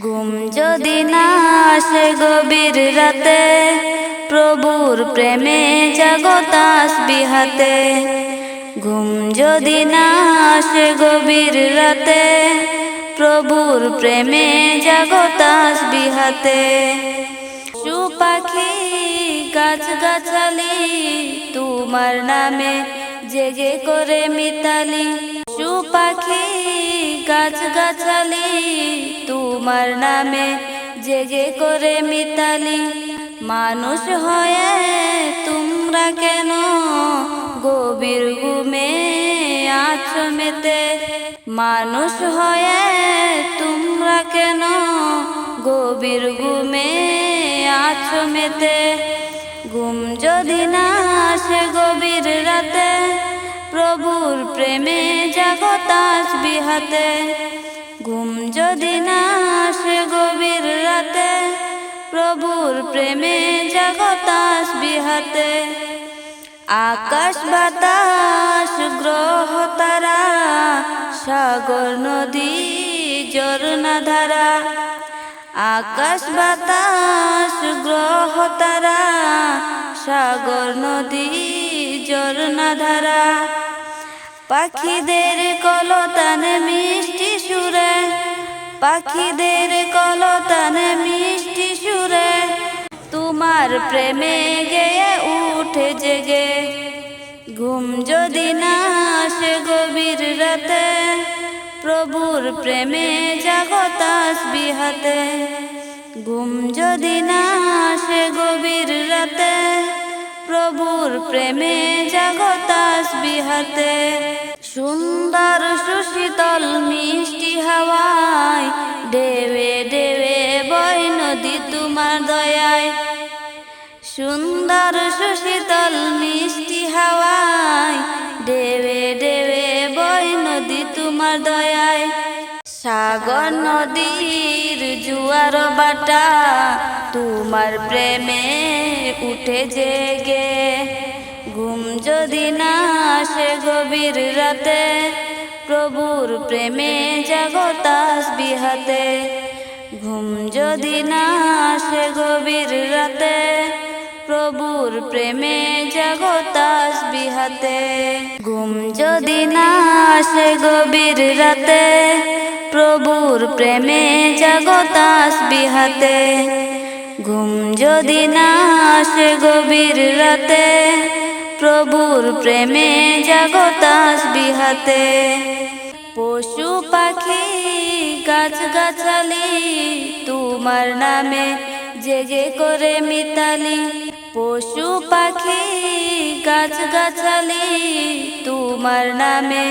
ঘুম যদি না আসে গভীর রাতে, প্রভুর প্রেমে জাগো তাসবিহ হাতে। ঘুম যদি না আসে গভীর রাতে, প্রভুর প্রেমে জাগো তাসবিহ হাতে। পশু পাখি গাছ গাছালি তোমার নামে জেগে করে মিতালি। পশু পাখি গাছ গাছালি তোমার নামে জেগে করে মিতালি। মানুষ হয়ে তোমরা কেন গভীর ঘুমে আছো মেতে? মানুষ হয়ে তোমরা কেন গভীর ঘুমে আছো মেতে? ঘুম যদি না আসে গভীর রাতে, প্রভুর প্রেমে জাগো তাসবিহ হাতে। ঘুম যদি না আসে গভীর রাতে, প্রভুর প্রেমে জাগো তাসবিহ হাতে। আকাশ বাতাস গ্রহ তারা, সাগর নদী ঝরনা ধারা। আকাশ বাতাস গ্রহ তারা, সাগর নদী ঝরনা ধারা। পাখিদের কলতানে মিষ্টি সুরে, পাখিদের কলতানে মিষ্টি সুরে, তোমার প্রেমে গেয়ে উঠে জেগে। ঘুম যদি না আসে গভীর রাতে, প্রভুর প্রেমে জাগো তাসবিহ হাতে। ঘুম যদি না আসে গভীর রাতে, প্রভুর প্রেমে জাগো তাসবিহ হাতে। সুন্দর সুশীতল মিষ্টি হাওয়ায় ঢেউে ঢেউে বয় নদী তোমার দয়ায়। সুন্দর সুশীতল মিষ্টি হাওয়ায় ঢেউে ঢেউে বয় নদী তোমার দয়ায়। সাগর নদীর জোয়ার বাটা তোমার প্রেমে উঠে জেগে। ঘুম যদি না আসে গভীর রাতে, প্রভুর প্রেমে জাগো তাসবিহ হাতে। ঘুম যদি না আসে গভীর রাতে, প্রভুর প্রেমে জাগো তাসবিহ হাতে। ঘুম যদি না আসে গভীর রাতে, প্রভুর প্রেমে জাগো তাসবিহ হাতে। ঘুম যদি না আসে গভীর রাতে, প্রভুর প্রেমে জাগো তাসবিহ হাতে। পশু পাখি গাছ গাছালি তোমার নামে জেগে করে মিতালি। পশু পাখি গাছ গাছালি তোমার নামে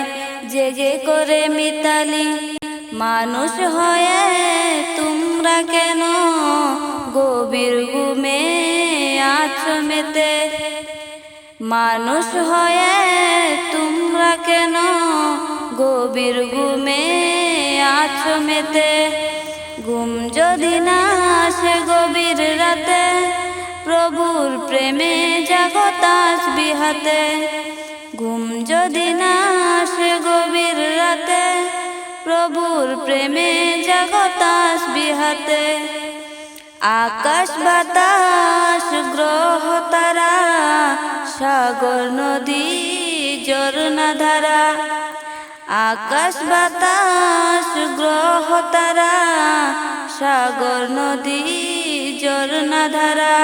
জেগে করে মিতালি। মানুষ হয়ে তোমরা কেন গভীর ঘুমে আছো মেতে? মানুষ হয়ে তোমরা কেন গভীর ঘুমে আছো মেতে? ঘুম যদি না আসে গভীর রাতে, প্রভুর প্রেমে জাগো তাসবিহ হাতে। ঘুম যদি না আসে গভীর রাতে, প্রভুর প্রেমে জাগো তাসবিহ হাতে। আকাশ বাতাস গ্রহ তারা, সাগর নদী ঝরনা ধারা। আকাশ বাতাস গ্রহ তারা, সাগর নদী ঝরনা ধারা।